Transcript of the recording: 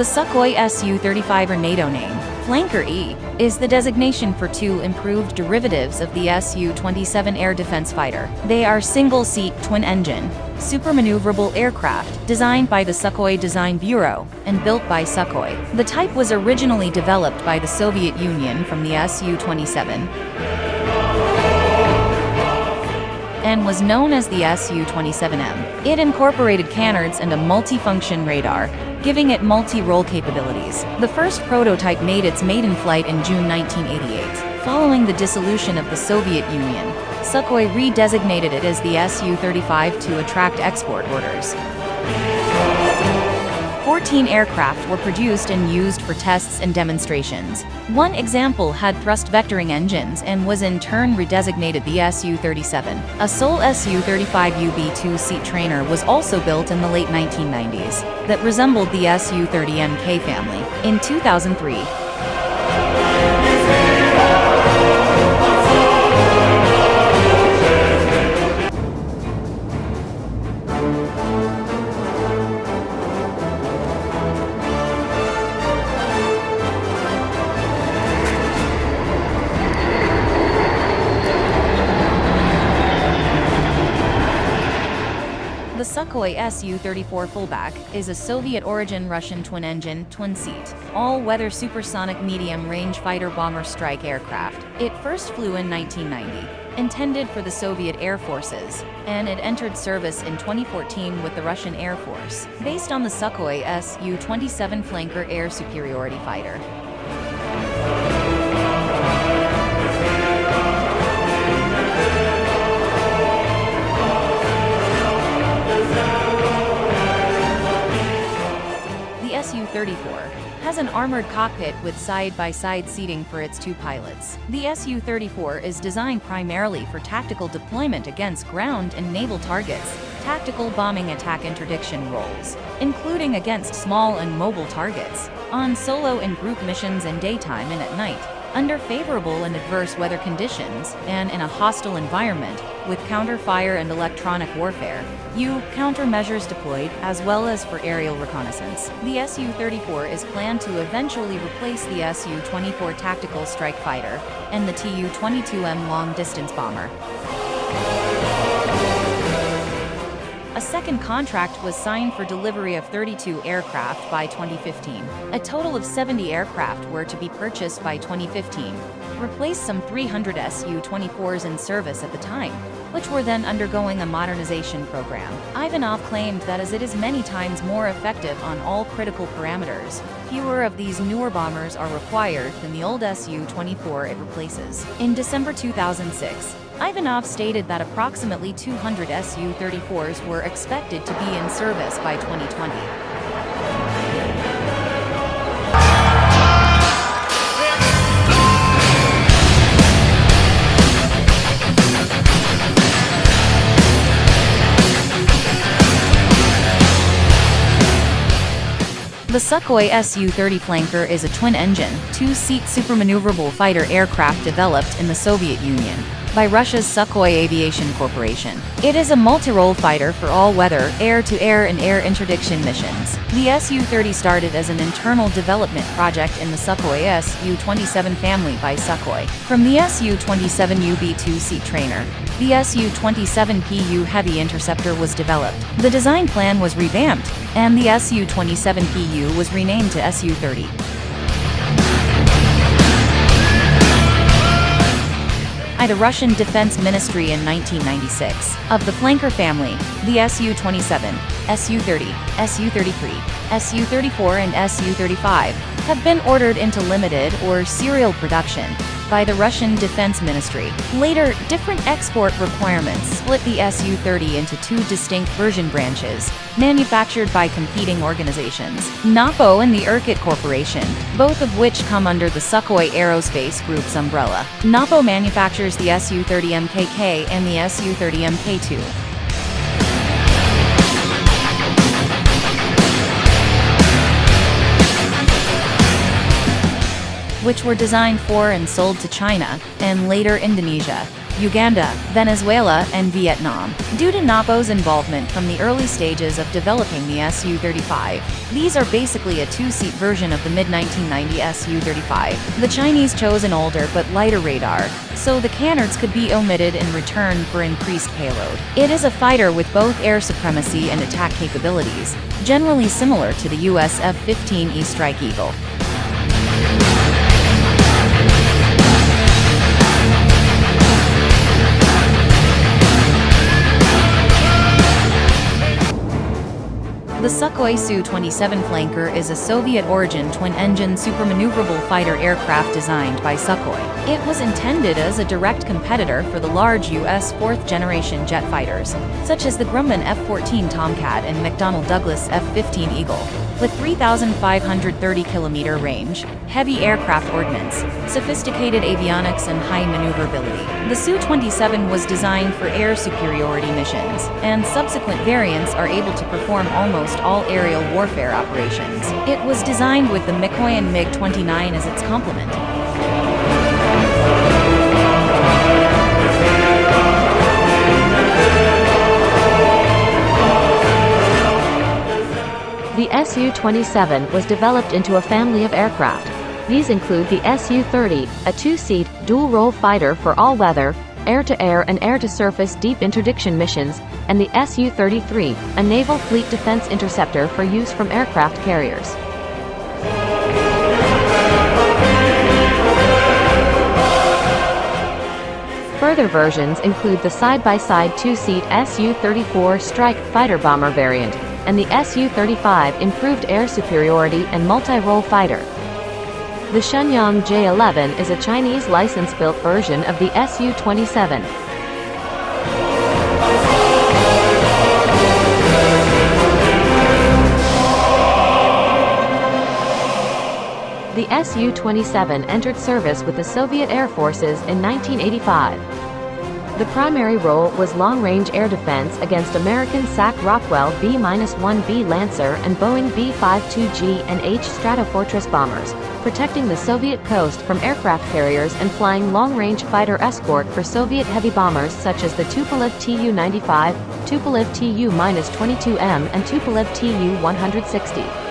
Sukhoi Su-35 or NATO name, Flanker E, is the designation for two improved derivatives of the Su-27 air defense fighter. They are single-seat, twin-engine, supermaneuverable aircraft designed by the Sukhoi Design Bureau and built by Sukhoi. The type was originally developed by the Soviet Union from the Su-27 and was known as the Su-27M. It incorporated canards and a multifunction radar, giving it multi-role capabilities. The first prototype made its maiden flight in June 1988. Following the dissolution of the Soviet Union, Sukhoi redesignated it as the Su-35 to attract export orders. 14 aircraft were produced and used for tests and demonstrations. One example had thrust vectoring engines and was in turn redesignated the Su-37. A sole Su-35UB two-seat trainer was also built in the late 1990s that resembled the Su-30MK family. In 2003, the Sukhoi Su-34 fullback is a Soviet-origin Russian twin-engine, twin-seat, all-weather supersonic medium-range fighter-bomber strike aircraft. It first flew in 1990, intended for the Soviet Air Forces, and it entered service in 2014 with the Russian Air Force, based on the Sukhoi Su-27 flanker air superiority fighter. The Su-34 has an armored cockpit with side-by-side seating for its two pilots. The Su-34 is designed primarily for tactical deployment against ground and naval targets, tactical bombing attack interdiction roles, including against small and mobile targets, on solo and group missions in daytime and at night, under favorable and adverse weather conditions, and in a hostile environment, with counter-fire and electronic warfare, countermeasures deployed, as well as for aerial reconnaissance. The Su-34 is planned to eventually replace the Su-24 tactical strike fighter and the Tu-22M long-distance bomber. A second contract was signed for delivery of 32 aircraft by 2015. A total of 70 aircraft were to be purchased by 2015, replaced some 300 Su-24s in service at the time, which were then undergoing a modernization program. Ivanov claimed that as it is many times more effective on all critical parameters, fewer of these newer bombers are required than the old Su-24 it replaces. In December 2006, Ivanov stated that approximately 200 Su-34s were expected to be in service by 2020. The Sukhoi Su-30 flanker is a twin-engine, two-seat supermaneuverable fighter aircraft developed in the Soviet Union by Russia's Sukhoi Aviation Corporation. It is a multi-role fighter for all-weather, air-to-air and air interdiction missions. The Su-30 started as an internal development project in the Sukhoi Su-27 family by Sukhoi. From the Su-27UB two-seat trainer, the Su-27PU heavy interceptor was developed. The design plan was revamped, and the Su-27PU was renamed to Su-30. By the Russian Defense Ministry in 1996. Of the flanker family, the Su-27, Su-30, Su-33, Su-34 and Su-35 have been ordered into limited or serial production by the Russian Defense Ministry. Later, different export requirements split the Su-30 into two distinct version branches, manufactured by competing organizations, NAPO and the Irkut Corporation, both of which come under the Sukhoi Aerospace Group's umbrella. NAPO manufactures the Su-30 MKK and the Su-30 MK2. which were designed for and sold to China, and later Indonesia, Uganda, Venezuela, and Vietnam. Due to NAPO's involvement from the early stages of developing the SU-35, these are basically a two-seat version of the mid-1990 SU-35. The Chinese chose an older but lighter radar, so the canards could be omitted in return for increased payload. It is a fighter with both air supremacy and attack capabilities, generally similar to the US F-15E Strike Eagle. The Sukhoi Su-27 flanker is a Soviet-origin twin-engine supermaneuverable fighter aircraft designed by Sukhoi. It was intended as a direct competitor for the large U.S. fourth-generation jet fighters, such as the Grumman F-14 Tomcat and McDonnell Douglas F-15 Eagle. With 3,530-kilometer range, heavy aircraft ordnance, sophisticated avionics, and high maneuverability, the Su-27 was designed for air superiority missions, and subsequent variants are able to perform almost all aerial warfare operations. It was designed with the Mikoyan MiG-29 as its complement. The SU-27 was developed into a family of aircraft. These include the SU-30, a two-seat, dual-role fighter for all-weather, air-to-air and air-to-surface deep interdiction missions, and the SU-33, a naval fleet defense interceptor for use from aircraft carriers. Further versions include the side-by-side two-seat SU-34 Strike fighter bomber variant, and the SU-35 improved air superiority and multi-role fighter. The Shenyang J-11 is a Chinese license-built version of the SU-27. The Su-27 entered service with the Soviet Air Forces in 1985. The primary role was long-range air defense against American SAC-Rockwell B-1B Lancer and Boeing B-52G and H Stratofortress bombers, protecting the Soviet coast from aircraft carriers and flying long-range fighter escort for Soviet heavy bombers such as the Tupolev Tu-95, Tupolev Tu-22M and Tupolev Tu-160.